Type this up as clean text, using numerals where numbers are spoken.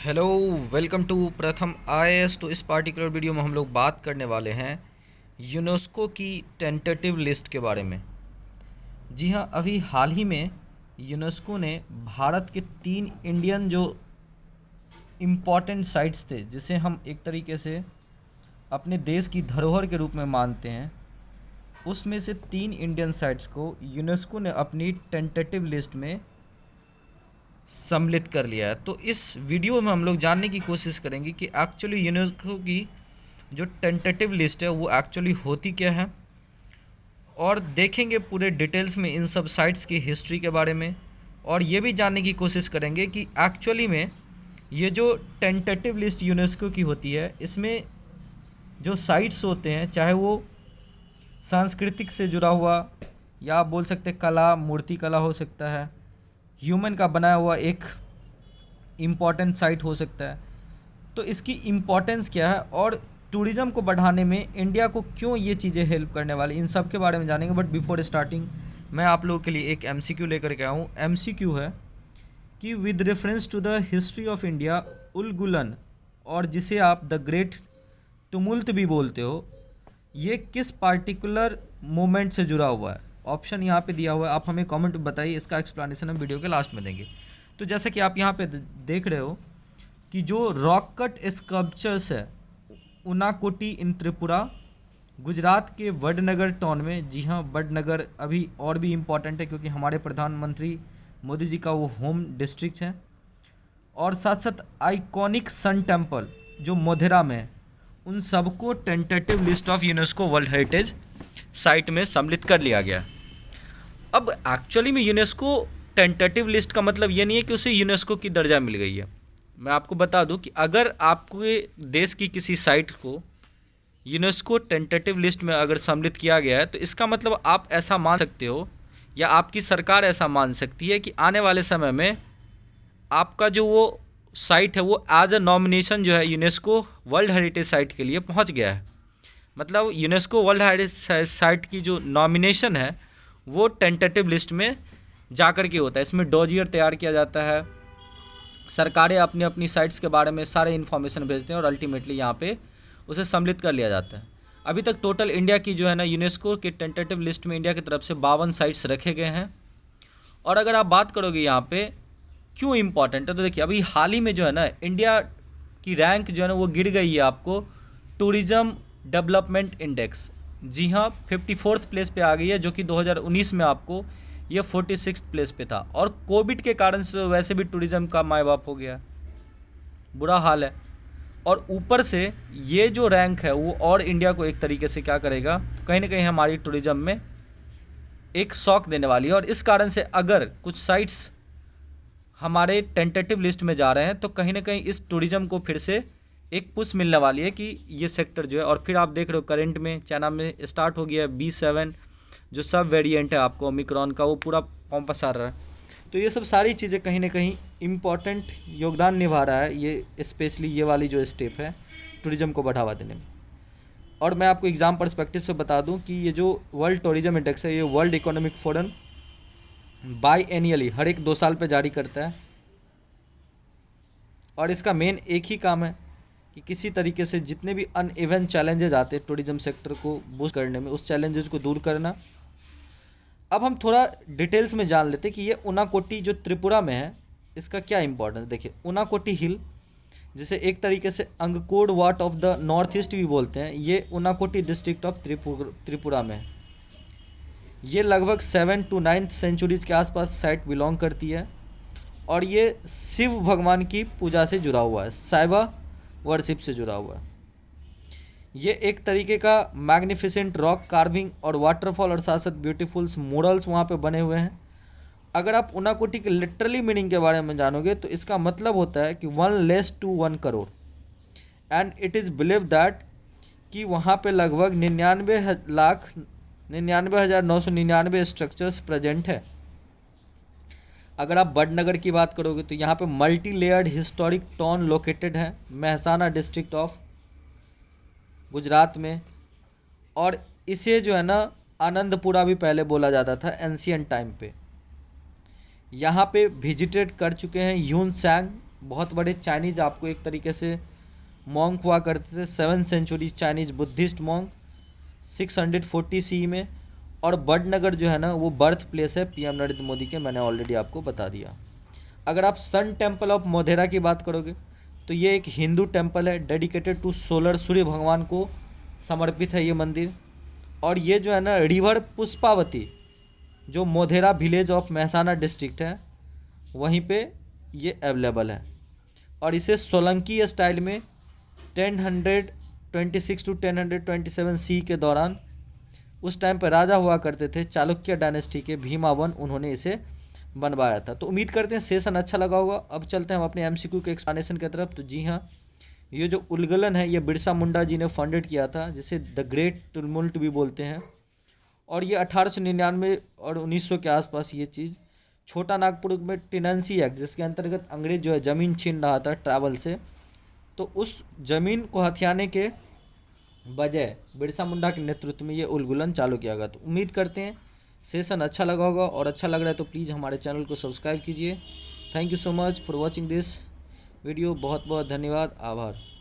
Hello, welcome to प्रथम IAS. तो इस पार्टिकुलर वीडियो में हम लोग बात करने वाले हैं यूनेस्को की टेंटेटिव लिस्ट के बारे में। जी हाँ, अभी हाल ही में यूनेस्को ने भारत के 3 इंडियन जो इम्पॉर्टेंट साइट्स थे, जिसे हम एक तरीके से अपने देश की धरोहर के रूप में मानते हैं, उसमें से 3 इंडियन साइट्स को यूनेस्को ने अपनी टेंटेटिव लिस्ट में सम्मिलित कर लिया है। तो इस वीडियो में हम लोग जानने की कोशिश करेंगे कि एक्चुअली यूनेस्को की जो टेंटेटिव लिस्ट है वो एक्चुअली होती क्या है, और देखेंगे पूरे डिटेल्स में इन सब साइट्स की हिस्ट्री के बारे में। और ये भी जानने की कोशिश करेंगे कि एक्चुअली में ये जो टेंटेटिव लिस्ट यूनेस्को की होती है, इसमें जो साइट्स होते हैं, चाहे वो सांस्कृतिक से जुड़ा हुआ या आप बोल सकते कला, मूर्ति कला हो सकता है, ह्यूमन का बनाया हुआ एक इम्पॉर्टेंट साइट हो सकता है। तो इसकी इम्पोर्टेंस क्या है और टूरिज़्म को बढ़ाने में इंडिया को क्यों ये चीज़ें हेल्प करने वाली, इन सब के बारे में जानेंगे। बट बिफोर स्टार्टिंग मैं आप लोगों के लिए एक एमसीक्यू लेकर के आया हूँ। एमसीक्यू है कि with reference to the history of India Ulgulan, और जिसे आप द ग्रेट टुमुल्ट भी बोलते हो, ये किस पार्टिकुलर मोमेंट से जुड़ा हुआ है। ऑप्शन यहाँ पे दिया हुआ है, आप हमें कमेंट में बताइए। इसका एक्सप्लेनेशन हम वीडियो के लास्ट में देंगे। तो जैसा कि आप यहाँ पे देख रहे हो कि जो रॉक कट स्कल्पचर्स है उनाकोटी इन त्रिपुरा, गुजरात के वडनगर टाउन में। जी हाँ, वडनगर अभी और भी इम्पॉर्टेंट है क्योंकि हमारे प्रधानमंत्री मोदी जी का वो होम डिस्ट्रिक्ट है। और साथ साथ आइकॉनिक सन टेम्पल जो मोधेरा में है, उन सबको tentative list of UNESCO world heritage site में सम्मिलित कर लिया गया। अब एक्चुअली में यूनेस्को टेंटेटिव लिस्ट का मतलब ये नहीं है कि उसे यूनेस्को की दर्जा मिल गई है। मैं आपको बता दूं कि अगर आपके देश की किसी साइट को यूनेस्को टेंटेटिव लिस्ट में अगर सम्मिलित किया गया है, तो इसका मतलब आप ऐसा मान सकते हो या आपकी सरकार ऐसा मान सकती है कि आने वाले समय में आपका जो वो साइट है वो एज अ नॉमिनेशन जो है यूनेस्को वर्ल्ड हेरिटेज साइट के लिए पहुंच गया है। मतलब यूनेस्को वर्ल्ड हेरिटेज साइट की जो नॉमिनेशन है वो टेंटेटिव लिस्ट में जाकर के होता है। इसमें डॉजियर तैयार किया जाता है, सरकारें अपनी अपनी साइट्स के बारे में सारे इन्फॉर्मेशन भेजते हैं और अल्टीमेटली यहाँ पे उसे सम्मिलित कर लिया जाता है। अभी तक टोटल इंडिया की जो है ना यूनेस्को के टेंटेटिव लिस्ट में इंडिया की तरफ से 52 साइट्स रखे गए हैं। और अगर आप बात करोगे यहाँ पे क्यों इम्पॉर्टेंट है, तो देखिए अभी हाल ही में जो है ना इंडिया की रैंक जो है ना वो गिर गई है आपको टूरिज़्म डेवलपमेंट इंडेक्स। जी हाँ, 54th प्लेस पे आ गई है, जो कि 2019 में आपको ये 46th प्लेस पे था। और कोविड के कारण से वैसे भी टूरिज़्म का माय बाप हो गया, बुरा हाल है। और ऊपर से ये जो रैंक है वो और इंडिया को एक तरीके से क्या करेगा, कहीं ना कहीं हमारी टूरिज़्म में एक शॉक देने वाली है। और इस कारण से अगर कुछ साइट्स हमारे टेंटेटिव लिस्ट में जा रहे हैं तो कहीं ना कहीं इस टूरिज़्म को फिर से एक पुश मिलने वाली है कि ये सेक्टर जो है। और फिर आप देख रहे हो करेंट में चाइना में स्टार्ट हो गया है B7 जो सब वेरिएंट है आपको ओमिक्रॉन का, वो पूरा फॉर्म पसार रहा है। तो ये सब सारी चीज़ें कहीं ना कहीं इम्पॉर्टेंट योगदान निभा रहा है, ये स्पेशली ये वाली जो स्टेप है टूरिज़्म को बढ़ावा देने में। और मैं आपको एग्ज़ाम पर्सपेक्टिव से बता दूं कि ये जो वर्ल्ड टूरिज़्म इंडेक्स है ये वर्ल्ड इकोनॉमिक फोरम बाई एनियली हर एक 2 साल पे जारी करता है। और इसका मेन एक ही काम है कि किसी तरीके से जितने भी अनइवन चैलेंजेस आते हैं टूरिज़्म सेक्टर को बूस्ट करने में, उस चैलेंजेस को दूर करना। अब हम थोड़ा डिटेल्स में जान लेते हैं कि ये उनाकोटी जो त्रिपुरा में है इसका क्या इंपॉर्टेंस। देखिए उनाकोटी हिल, जिसे एक तरीके से अंगकोड वाट ऑफ द नॉर्थ ईस्ट भी बोलते हैं, ये उनाकोटी डिस्ट्रिक्ट ऑफ त्रिपुरा में है। ये लगभग 7 to 9th सेंचुरीज के आसपास साइट बिलोंग करती है। और ये शिव भगवान की पूजा से जुड़ा हुआ है, साइबा वर्शिप से जुड़ा हुआ है। ये एक तरीके का मैग्निफिसेंट रॉक कार्विंग और वाटरफॉल और साथ साथ ब्यूटीफुल्स मॉडल्स वहाँ पे बने हुए हैं। अगर आप उनाकोटी के लिटरली मीनिंग के बारे में जानोगे तो इसका मतलब होता है कि 1 less to 1 crore. And it is believe that कि वहाँ पे लगभग 99,999 स्ट्रक्चर्स प्रेजेंट है। अगर आप वडनगर की बात करोगे तो यहाँ पे multi layered historic town located है मेहसाना डिस्ट्रिक्ट ऑफ गुजरात में। और इसे जो है ना आनंदपुरा भी पहले बोला जाता था एंशियंट टाइम पे। यहाँ पे विजिटेड कर चुके हैं ह्यून सैंग बहुत बड़े चाइनीज आपको एक तरीके से मॉन्क हुआ करते थे, 7th century Chinese Buddhist monk 640 C में। और बड़नगर जो है ना वो बर्थ प्लेस है पीएम नरेंद्र मोदी के, मैंने ऑलरेडी आपको बता दिया। अगर आप सन टेम्पल ऑफ मोधेरा की बात करोगे तो ये एक हिंदू टेम्पल है, डेडिकेटेड टू सोलर, सूर्य भगवान को समर्पित है ये मंदिर। और ये जो है ना रिवर पुष्पावती जो Modhera village of Mehsana district है वहीं पे ये अवेलेबल है। और इसे सोलंकी स्टाइल में 1026 टू 1027 सी के दौरान, उस टाइम पर राजा हुआ करते थे चालुक्य डायनेस्टी के भीमावन, उन्होंने इसे बनवाया था। तो उम्मीद करते हैं सेशन अच्छा लगा होगा। अब चलते हैं हम अपने एमसीक्यू के एक्सप्लेनेशन की तरफ। तो जी हाँ, ये जो उलगुलन है ये बिरसा मुंडा जी ने फंडेड किया था, जिसे द ग्रेट टुर्मुल्ट भी बोलते हैं। और ये 1899 और 1900 के आसपास ये चीज़ छोटा नागपुर में टेनेंसी एक्ट, जिसके अंतर्गत अंग्रेज जो है ज़मीन छीन रहा था ट्रैवल से, तो उस ज़मीन को हथियाने के बजाय बिरसा मुंडा के नेतृत्व में ये उलगुलन चालू किया गया। तो उम्मीद करते हैं सेशन अच्छा लगा होगा, और अच्छा लग रहा है तो प्लीज़ हमारे चैनल को सब्सक्राइब कीजिए। Thank you so much for watching this video. बहुत बहुत धन्यवाद, आभार।